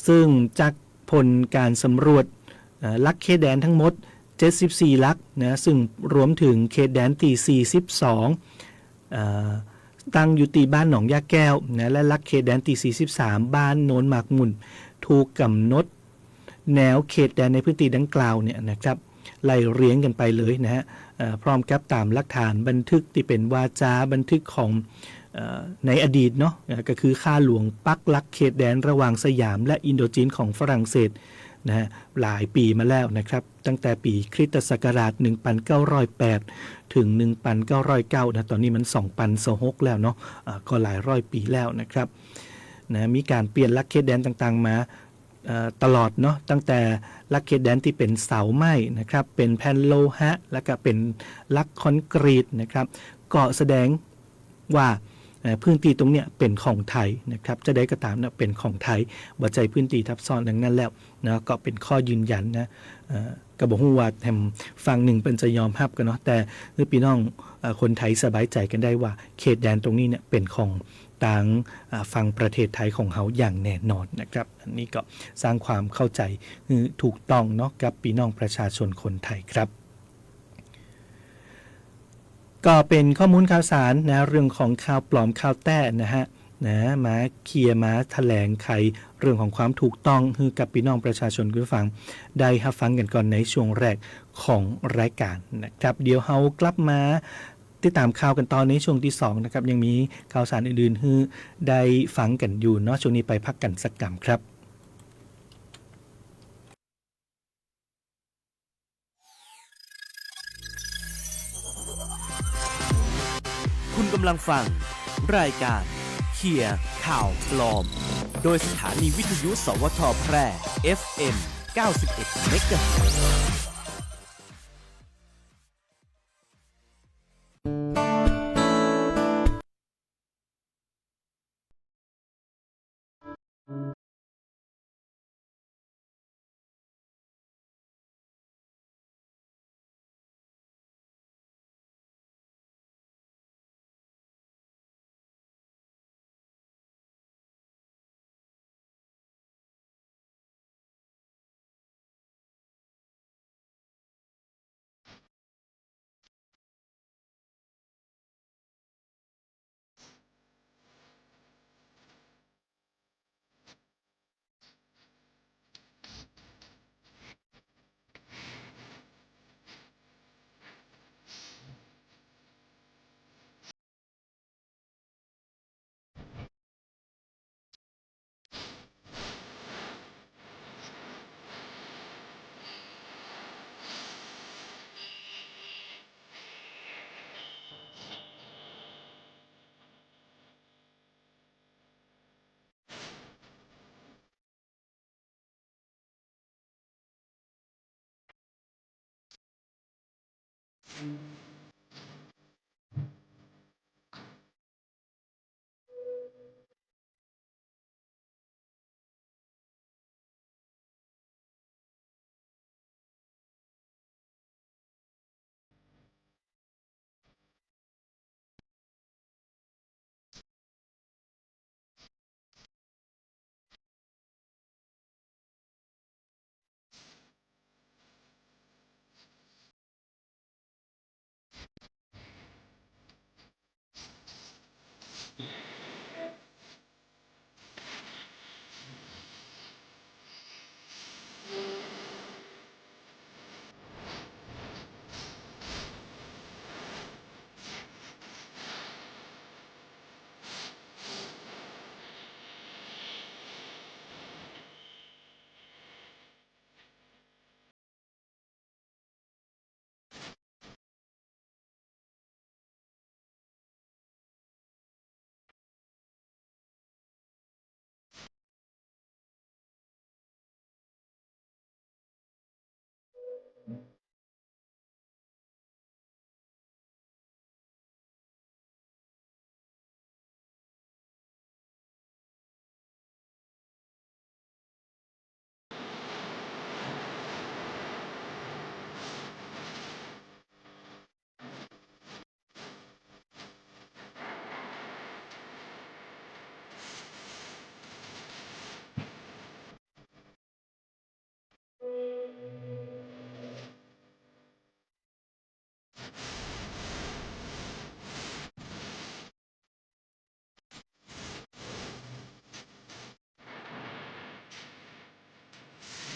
ซึ่งจากผลการสำรวจลักเขตแดนทั้งหมด74ลักนะซึ่งรวมถึงเขตแดนที่42ตั้งอยู่ที่บ้านหนองยาแก้วนะและลักเขตแดนที่43บ้านโนนหมากมุนถูกกำหนดแนวเขตแดนในพื้นที่ดังกล่าวเนี่ยนะครับไล่เรียงกันไปเลยนะฮะพร้อมกับตามหลักฐานบันทึกที่เป็นวาจาบันทึกของในอดีตเนาะก็คือข้าหลวงปักหลักเขตแดนระหว่างสยามและอินโดจีนของฝรั่งเศสนะฮะหลายปีมาแล้วนะครับตั้งแต่ปีคริสตศักราช1908ถึง1909นะตอนนี้มัน2026แล้วเนาะก็หลายร้อยปีแล้วนะครับนะมีการเปลี่ยนหลักเขตแดนต่างๆมาตลอดเนาะตั้งแต่หลักเขตแดนที่เป็นเสาไม้นะครับเป็นแผ่นโลหะแล้วก็เป็นหลักคอนกรีตนะครับก็แสดงว่าพื้นที่ตรงเนี้ยเป็นของไทยนะครับจะได้ก็ตามนะเป็นของไทยบ่ใจพื้นที่ทับซ้อนดังนั้นแล้วนะก็เป็นข้อยืนยันนะก็บอกว่าแถมฝั่งหนึ่งเป็นจะยอมรับกันเนาะแต่พี่น้องคนไทยสบายใจกันได้ว่าเขตแดนตรงนี้เนี่ยเป็นของต่างฝั่งประเทศไทยของเขาอย่างแน่นอนนะครับอันนี้ก็สร้างความเข้าใจถูกต้องเนาะกับพี่น้องประชาชนคนไทยครับก็เป็นข้อมูลข่าวสารนะเรื่องของข่าวปลอมข่าวแต้นะฮะนะมาเคลียร์มาแถลงไขเรื่องของความถูกต้องให้กับพี่น้องประชาชนคุณฟังได้รับฟังกันก่อนในช่วงแรกของรายการนะครับเดี๋ยวเฮากลับมาติดตามข่าวกันตอนในช่วงที่2นะครับยังมีข่าวสารอื่นๆให้ได้ฟังกันอยู่เนาะช่วงนี้ไปพักกันสักกำครับคุณกำลังฟังรายการเคลียร์ข่าวปลอมโดยสถานีวิทยุสวทแพร่ FM 91 เมกะเฮิรตซ์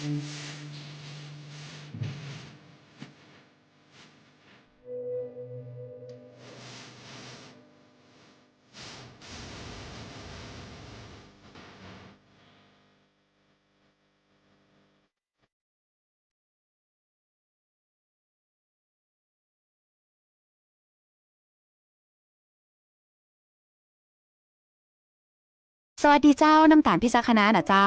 สวัสดีเจ้าน้ำตาลพิจักคณะนะเจ้า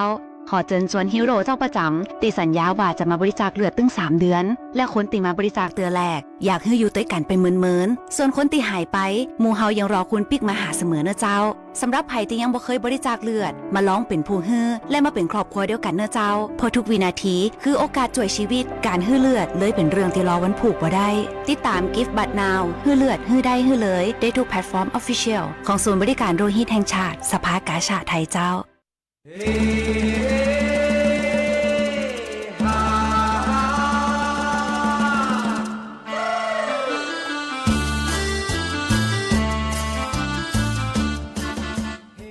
ขอเชิญชวนฮีโร่เจ้าประจำติสัญญาว่าจะมาบริจาคเลือดตึง3 เดือนและคนติมาบริจาคเตือแรกอยากให้อยู่ด้วยกันเป็นหมื่นๆส่วนคนติหายไปหมู่เฮายังรอคุณปิกมาหาเสมอเนอะเจ้าสำหรับไผที่ยังบ่เคยบริจาคเลือดมาลองเป็นผู้ฮื้อและมาเป็นครอบครัวเดียวกันเนอะเจ้าเพราะทุกวินาทีคือโอกาสช่วยชีวิตการฮื้อเลือดเลยเป็นเรื่องที่รอวันผูกบ่ได้ติดตาม Gift But Now ฮื้อเลือดฮื้อได้ฮื้อเลยได้ทุกแพลตฟอร์ม Official ของศูนย์บริการโลหิตแห่งชาติสภากาชาดไทยเจ้า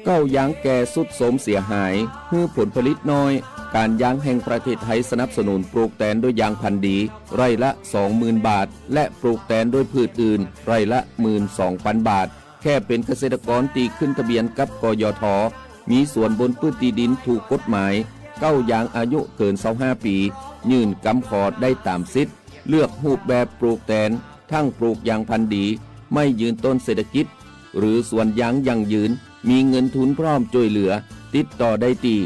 เก้ายางแก่สุดโสมเสียหายฮื้อผลผลิตน้อยการยางแห่งประเทศไทยสนับสนุนปลูกแตนด้วยยางพันธุ์ดีไร่ละ 20,000 บาทและปลูกแตนด้วยพืชอื่นไร่ละ 12,000 บาทแค่เป็นเกษตรกรตีขึ้นทะเบียนกับกยท.มีส่วนบนพื้นที่ดินถูกกฎหมายเก้ายางอายุเกิน25 ปียื่นกำขอได้ตามสิทธิ์เลือกรูปแบบปลูกแตนทั้งปลูกยางพันธุ์ดีไม่ยืนต้นเศรษฐกิจหรือสวนยางยั่งยืนมีเงินทุนพร้อมช่วยเหลือติดต่อได้ที่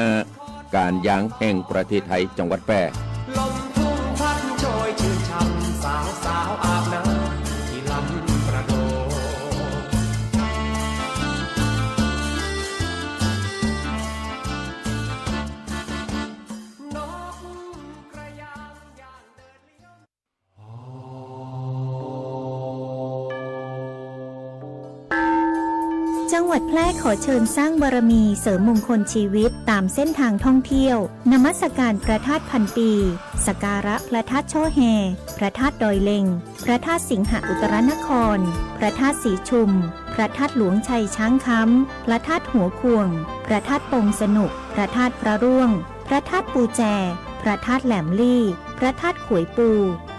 054-069-605การยางแห่งประเทศไทยจังหวัดแพร่ลมทุ่งพัดโชยชื่นช่ำสาวสาวอาบน้ำที่ลำประโดนกกระยางย่างเดินเลี้ยว จังหวัดแพร่ขอเชิญสร้างบารมีเสริมมงคลชีวิตตามเส้นทางท่องเที่ยวนมัสการพระธาตุพันปีสักการะพระธาตุช่อแฮพระธาตุดอยเล็งพระธาตุสิงหอุตรนครพระธาตุสีชุมพระธาตุหลวงชัยช้างค้ำพระธาตุหัวควงพระธาตุปงสนุกพระธาตุพระร่วงพระธาตุปูแจพระธาตุแหลมลี่พระธาตุขวยปู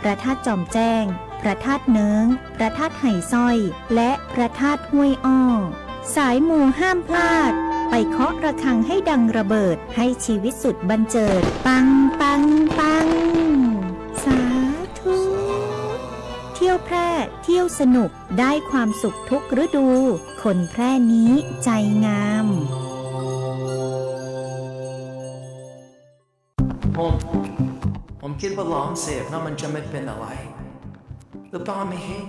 พระธาตุจอมแจ้งพระธาตุเนิ้งพระธาตุไหสร้อยและพระธาตุห้วยอ้อสายมูห้ามพลาดไปเคาะระฆังให้ดังระเบิดให้ชีวิตสุดบันเจิดปังปังปังสาธุเที่ยวแพร่เที่ยวสนุกได้ความสุขทุกฤดู คนแพร่นี้ใจงามผมคิดว่าลองเสพแล้วมันจะไม่เป็นอะไรหรือเปล่าไม่เห็น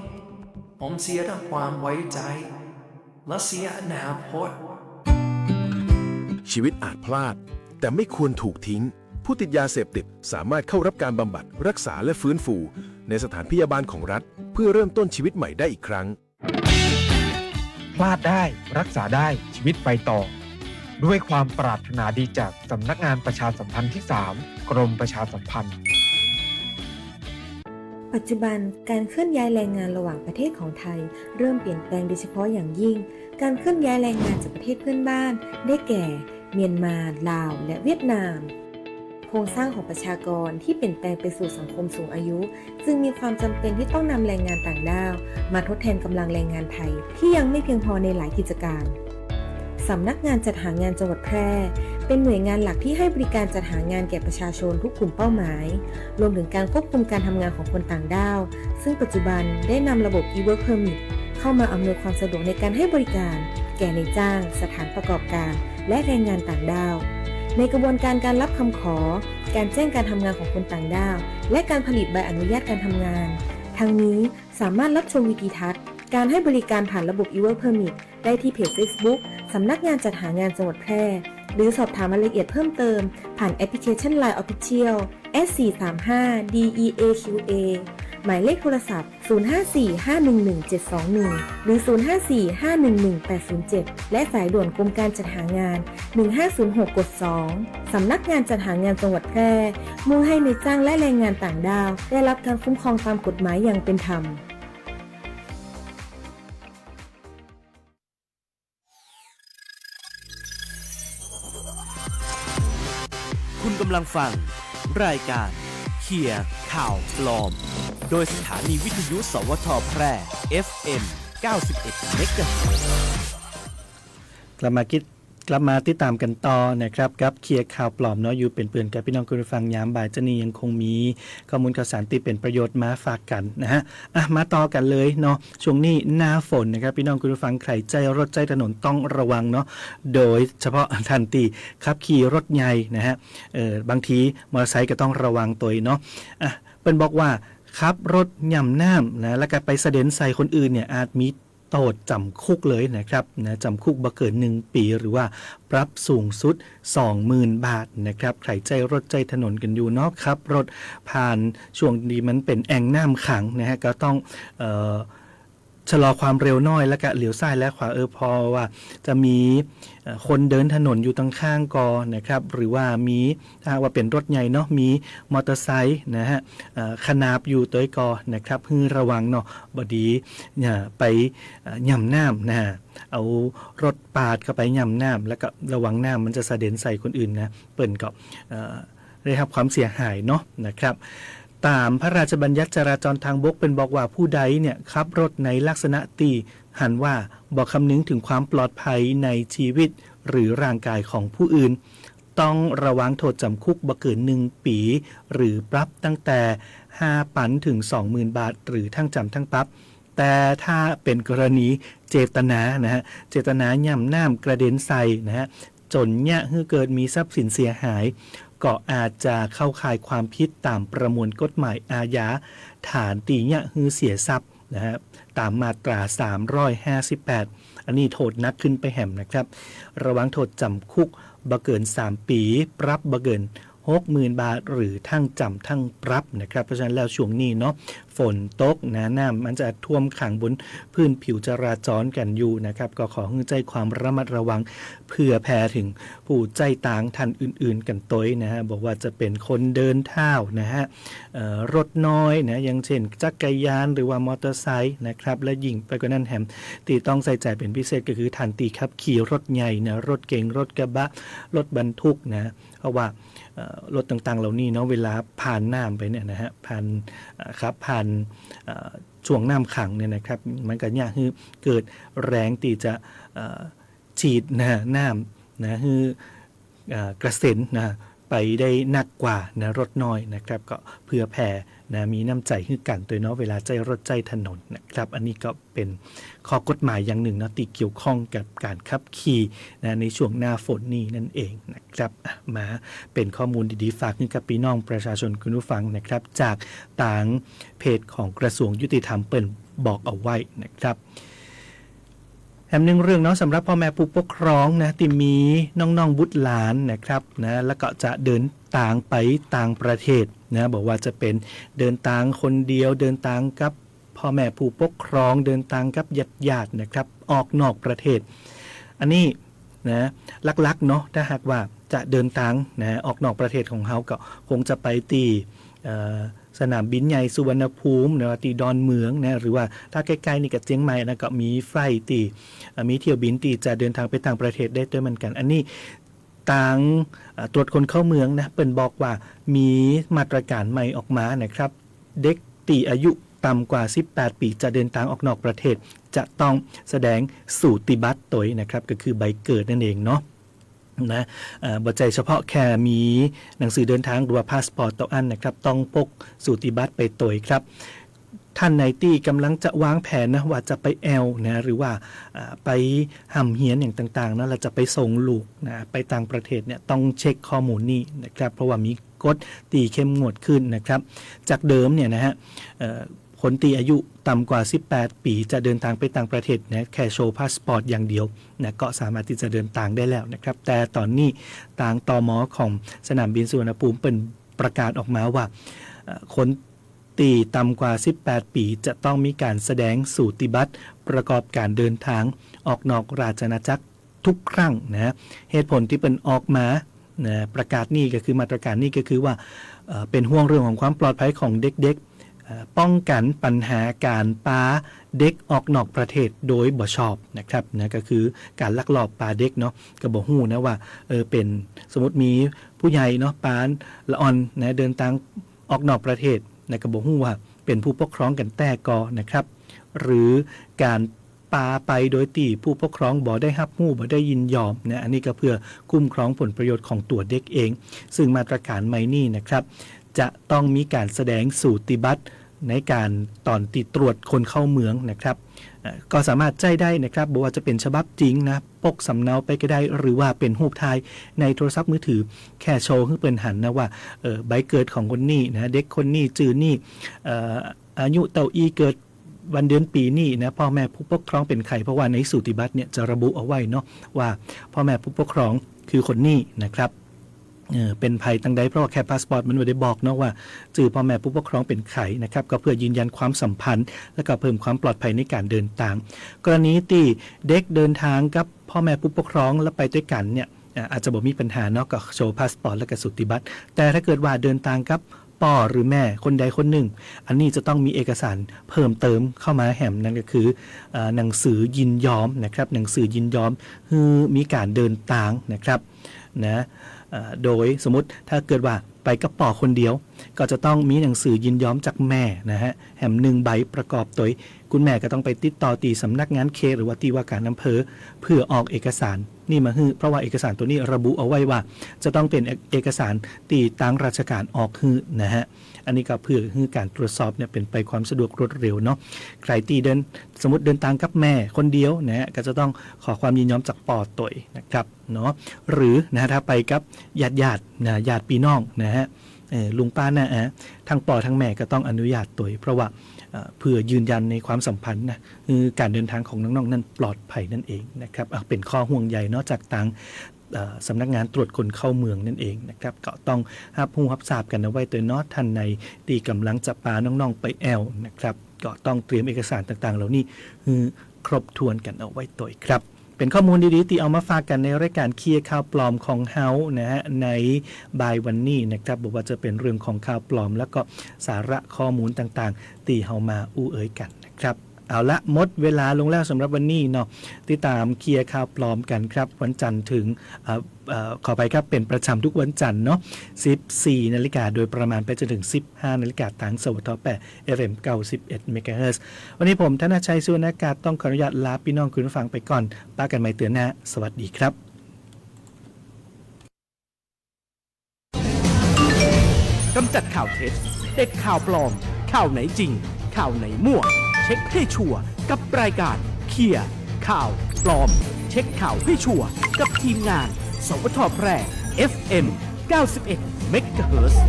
ผมเสียทั้งความไว้ใจและเสียอนาคต ชีวิตอาจพลาดแต่ไม่ควรถูกทิ้งผู้ติดยาเสพติดสามารถเข้ารับการบำบัดรักษาและฟื้นฟูในสถานพยาบาลของรัฐเพื่อเริ่มต้นชีวิตใหม่ได้อีกครั้งพลาดได้รักษาได้ชีวิตไปต่อด้วยความปรารถนาดีจากสำนักงานประชาสัมพันธ์ที่ 3 กรมประชาสัมพันธ์ปัจจุบันการเคลื่อนย้ายแรงงานระหว่างประเทศของไทยเริ่มเปลี่ยนแปลงโดยเฉพาะอย่างยิ่งการเคลื่อนย้ายแรงงานจากประเทศเพื่อนบ้านได้แก่เมียนมาลาวและเวียดนามโครงสร้างของประชากรที่เปลี่ยนแปลงไปสู่สังคมสูงอายุจึงมีความจำเป็นที่ต้องนำแรงงานต่างด้าวมาทดแทนกำลังแรงงานไทยที่ยังไม่เพียงพอในหลายกิจการสำนักงานจัดหางานจังหวัดแพร่เป็นหน่วยงานหลักที่ให้บริการจัดหางานแก่ประชาชนทุกกลุ่มเป้าหมายรวมถึงการควบคุมการทำงานของคนต่างด้าวซึ่งปัจจุบันได้นำระบบ e-work permit เข้ามาอำนวยความสะดวกในการให้บริการแก่นายจ้างสถานประกอบการและแรงงานต่างด้าวในกระบวนการการรับคำขอการแจ้งการทำงานของคนต่างด้าวและการผลิตใบอนุญาตการทำงานทั้งนี้สามารถรับชมวิดีทัศน์การให้บริการผ่านระบบ e-work permit ได้ที่เพจ Facebook สำนักงานจัดหางานจังหวัดแพร่หรือสอบถามรายละเอียดเพิ่มเติมผ่านแอปพลิเคชัน LINE Official S435DEAQA หมายเลขโทรศัพท์ 0545117721 หรือ 0545118807 และสายด่วนกรมการจัดหางาน 1506 กด 2 สำนักงานจัดหางานจังหวัดแพร่มุ่งให้นายจ้างและแรงงานต่างด้าวได้รับการคุ้มครองตามกฎหมายอย่างเป็นธรรม คุณกำลังฟังรายการเคลียร์ข่าวปลอมโดยสถานีวิทยุสวทแพร่ FM 91 เมกะเฮิรตซ์กลับมาติดตามกันต่อนะครับกับเคลียร์ข่าวปลอมเนาะอยู่เป็นเปื่อนกับพี่น้องคุณผู้ฟังยามบ่ายจะนี่ยังคงมีข้อมูลข่าวสารที่เป็นประโยชน์มาฝากกันนะฮะมาต่อกันเลยเนาะช่วงนี้หน้าฝนนะครับพี่น้องคุณผู้ฟังใครใจรถใจถนนต้องระวังเนาะโดยเฉพาะทันทีขับขี่รถใหญ่นะฮะบางทีมอเตอร์ไซค์ก็ต้องระวังตัวเนาะเปิ้นบอกว่าขับรถย่ำน้ำนะแล้วก็ไปเสด็จใส่คนอื่นเนี่ยอาจมีโทษจำคุกเลยนะครับนะจำคุกบ่เกิน1 ปีหรือว่าปรับสูงสุด 20,000 บาทนะครับใครใจรถใจถนนกันอยู่เนาะครับรถผ่านช่วงนี้มันเป็นแอ่งน้ำขังนะฮะก็ต้องชะลอความเร็วน้อยแล้วก็เหลียวซ้ายและขวาพอว่าจะมีคนเดินถนนอยู่ตรงข้างกอนะครับหรือว่ามีถ้าว่าเป็นรถใหญ่เนาะมีมอเตอร์ไซค์นะฮะขนาบอยู่ตัวกอนะครับให้ระวังเนาะบดีไปย่ำน้ำนะฮะเอารถปาดเข้าไปย่ำน้ำแล้วก็ระวังน้ำมันจะสะเด็นใส่คนอื่นนะเปิ่นก็ได้รับความเสียหายเนาะนะครับตามพระราชบัญญัติจราจรทางบกเป็นบอกว่าผู้ใดเนี่ยขับรถในลักษณะตีหันว่าบอกคำนึงถึงความปลอดภัยในชีวิตหรือร่างกายของผู้อื่นต้องระวังโทษจำคุกบ่เกิน1 ปีหรือปรับตั้งแต่5,000 ถึง 20,000 บาทหรือทั้งจำทั้งปรับแต่ถ้าเป็นกรณีเจตนานะฮะเจตนาย่ำน้ำกระเด็นใส่นะฮะจนเนี่ยให้เกิดมีทรัพย์สินเสียหายก็อาจจะเข้าข่ายความผิดตามประมวลกฎหมายอาญาฐานตีเนี่ยฮือเสียทรัพย์นะฮะตามมาตรา358อันนี้โทษนักขึ้นไปแห่มนะครับระวังโทษจำคุกบ่เกิน3 ปีปรับบ่เกิน 60,000 บาทหรือทั้งจำทั้งปรับนะครับเพราะฉะนั้นแล้วช่วงนี้เนาะฝนตกน้ำมันจะท่วมขังบนพื้นผิวจราจรกันอยู่นะครับก็ขอให้ใจความระมัดระวังเพื่อแผ่ถึงผู้ใจต่างท่านอื่นๆกันตัวนะฮะบอกว่าจะเป็นคนเดินเท้านะฮะรถน้อยนะอย่างเช่นจักรยานหรือว่ามอเตอร์ไซค์นะครับและยิ่งไปกว่านั้นแฮมตีต้องใส่ใจเป็นพิเศษก็คือทันตีขับขี่รถใหญ่นะรถเก๋งรถกระบะรถบรรทุกนะเพราะว่ารถต่างๆเหล่านี้เนาะเวลาผ่านน้ำไปเนี่ยนะฮะผ่านช่วงน้ำขังเนี่ยนะครับมันก็ยากคือเกิดแรงที่จะฉีดน้ำนะคือกระเซ็นนะไปได้หนักกว่านะรถน้อยนะครับก็เพื่อแผ่นะมีน้ำใจให้กันตัวเนาะเวลาใจรถใจถนนนะครับอันนี้ก็เป็นข้อกฎหมายอย่างหนึ่งนะที่เกี่ยวข้องกับการขับขี่นะในช่วงหน้าฝนนี้นั่นเองนะครับมาเป็นข้อมูลดีๆฝากให้กับพี่น้องประชาชนคุณผู้ฟังนะครับจากต่างเพจของกระทรวงยุติธรรมเปิ่นบอกเอาไว้นะครับแถมหนึ่งเรื่องเนาะสำหรับพ่อแม่ผู้ปกครองนะที่มีน้องๆบุตรหลานนะครับนะแล้วก็จะเดินทางไปต่างประเทศนะบอกว่าจะเป็นเดินทางคนเดียวเดินทางกับพ่อแม่ผู้ปกครองเดินทางกับญาติๆนะครับออกนอกประเทศอันนี้นะลักๆเนาะถ้าหากว่าจะเดินทางนะออกนอกประเทศของเขาก็คงจะไปตีสนามบินใหญ่สุวรรณภูมินะตีดอนเมืองนะหรือว่าถ้าใกล้ๆนี่กับเชียงใหม่นะก็มีไฟตีมีเที่ยวบินตีจะเดินทางไปต่างประเทศได้ด้วยเหมือนกันอันนี้ต่างตรวจคนเข้าเมืองนะเปิ่นบอกว่ามีมาตรการใหม่ออกมานะครับเด็กตีอายุต่ำกว่า18 ปีจะเดินทางออกนอกประเทศจะต้องแสดงสูติบัตรตัวนะครับก็คือใบเกิดนั่นเองเนาะนะบัจจัยเฉพาะแค่มีหนังสือเดินทางหรือว่าพาสปอร์ตตัวอันนะครับต้องพกสูติบัตรไปตัวครับท่านไหนที่กำลังจะวางแผนนะว่าจะไปแอลนะหรือว่าไปห่ำเหียนอย่างต่างๆนะเราจะไปส่งลูกนะไปต่างประเทศเนี่ยต้องเช็คข้อมูลนี้นะครับเพราะว่ามีกฎตีเข้มงวดขึ้นนะครับจากเดิมเนี่ยนะฮะคนที่อายุต่ำกว่า18 ปีจะเดินทางไปต่างประเทศนะแค่โชว์พาสปอร์ตอย่างเดียวนะก็สามารถที่จะเดินทางได้แล้วนะครับแต่ตอนนี้ทางตม.ของสนามบินสุวรรณภูมิเป็นประกาศออกมาว่าคนที่ต่ำกว่า18 ปีจะต้องมีการแสดงสูติบัตรประกอบการเดินทางออกนอกราชอาณาจักรทุกครั้งนะเหตุผลที่เป็นออกมานะประกาศนี้ก็คือมาตรการนี้ก็คือว่าเป็นห่วงเรื่องของความปลอดภัยของเด็กๆ ป้องกันปัญหาการปาเด็กออกนอกประเทศโดยบ่ชอบนะครับนะก็คือการลักลอบปาเด็กเนาะก็บ่ฮู้นะว่าเป็นสมมติมีผู้ใหญ่เนาะปาละอ่อนนะเดินทางออกนอกประเทศนะก็บ่ฮู้ว่าเป็นผู้ปกครองกันแต่กอนะครับหรือการปาไปโดยที่ผู้ปกครองบ่ได้รับรู้บ่ได้ยินยอมนะอันนี้ก็เพื่อคุ้มครองผลประโยชน์ของตัวเด็กเองซึ่งมาตรการใหม่นี้นะครับจะต้องมีการแสดงสูติบัตรในการตอนติดตรวจคนเข้าเมืองนะครับก็สามารถใจได้นะครับบอกว่าจะเป็นฉบับจริงนะปกสำเนาไปก็ได้หรือว่าเป็นรูปถ่ายในโทรศัพท์มือถือแค่โชว์ให้เปิ้นหันนะว่าใบเกิดของคนนี้นะเด็กคนนี้จื่อนี่อายุเต่าอีเกิดวันเดือนปีนี้นะพ่อแม่ผู้ปกครองเป็นใครเพราะว่าในสูติบัตรเนี่ยจะระบุเอาไว้เนาะว่าพ่อแม่ผู้ปกครองคือคนนี้นะครับเป็นภัยตั้งใดเพราะว่าแค่พาสปอร์ตมันไม่ได้บอกเนาะว่าจื่อพ่อแม่ผู้ปกครองเป็นใครนะครับก็เพื่อยืนยันความสัมพันธ์และก็เพิ่มความปลอดภัยในการเดินทางกรณีที่เด็กเดินทางกับพ่อแม่ผู้ปกครองแล้วไปด้วยกันเนี่ยอาจจะบ่มีปัญหาเนาะก็โชว์พาสปอร์ตและก็สูติบัตรแต่ถ้าเกิดว่าเดินทางกับพ่อหรือแม่คนใดคนหนึ่งอันนี้จะต้องมีเอกสารเพิ่มเติมเข้ามาแหมนั่นก็คือหนังสือยินยอมนะครับหนังสือยินยอมคือมีการเดินทางนะครับนะโดยสมมติถ้าเกิดว่าไปกับพ่อคนเดียวก็จะต้องมีหนังสือยินยอมจากแม่นะฮะแหม1 ใบประกอบโดยคุณแม่ก็ต้องไปติดต่อตีสำนักงานเขตหรือว่าที่ว่าการอำเภอเพื่อออกเอกสารนี่มาฮือเพราะว่าเอกสารตัวนี้ระบุเอาไว้ว่าจะต้องเป็นเอกสารตีทางราชการออกฮือนะฮะอันนี้ก็เพื่อฮือการตรวจสอบเนี่ยเป็นไปความสะดวกรวดเร็วเนาะใครที่สมมติเดินทางกับแม่คนเดียวนะฮะก็จะต้องขอความยินยอมจากพ่อตัวนะครับเนาะหรือนะถ้าไปกับญาตินะญาติพี่น้องนะฮะลุงป้าน้าทั้งพ่อทั้งแม่ก็ต้องอนุญาตตัวเพราะว่าเพื่อยืนยันในความสัมพันธ์นะคือการเดินทางของน้องๆนั้นปลอดภัยนั่นเองนะครับเป็นข้อห่วงใยนอกจากทางสำนักงานตรวจคนเข้าเมืองนั่นเองนะครับก็ต้องรับทราบกันเอาไว้ตัวเนาะท่านในที่กำลังจะพาน้องๆไปแอลนะครับก็ต้องเตรียมเอกสารต่างๆเหล่านี้ครบถ้วนกันเอาไว้ตัวครับเป็นข้อมูลดีๆที่เอามาฝากกันในรายการเคลียร์ข่าวปลอมของเฮานะฮะในบ่ายวันนี้นะครับบอกว่าจะเป็นเรื่องของข่าวปลอมแล้วก็สาระข้อมูลต่างๆที่เฮามาอู้เอ๋ยกันนะครับเอาละหมดเวลาลงแล้วสำหรับวันนี้เนาะติดตามเคลียร์ข่าวปลอมกันครับวันจันทร์ถึงขอไปครับเป็นประจำทุกวันจันทร์เนาะ 14 นาฬิกาโดยประมาณไปจนถึง 15 นาฬิกาทางสวท8 FM 91 เมกะเฮิรตซ์วันนี้ผมธนชัย สุวรรณากาศต้องขออนุญาตลาพี่น้องคุณผู้ฟังไปก่อนป้ากันใหม่เตือนหน้าสวัสดีครับกำจัดข่าวเท็จเด็ดข่าวปลอมข่าวไหนจริงข่าวไหนมั่วเช็คให้ชัวร์กับรายการเคลียร์ข่าวปลอมเช็คข่าวให้ชัวร์กับทีมงานสวทแพร่ FM 91 เมกะเฮิรตซ์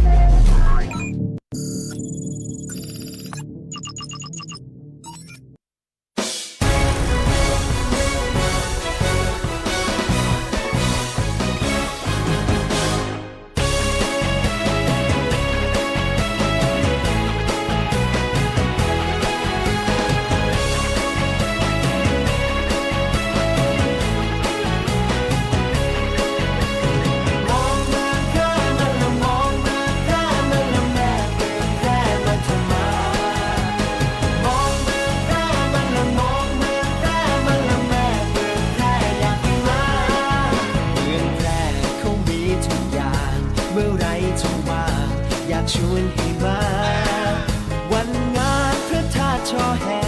ชวนให้มาวันงานพระธาตุช่อแห่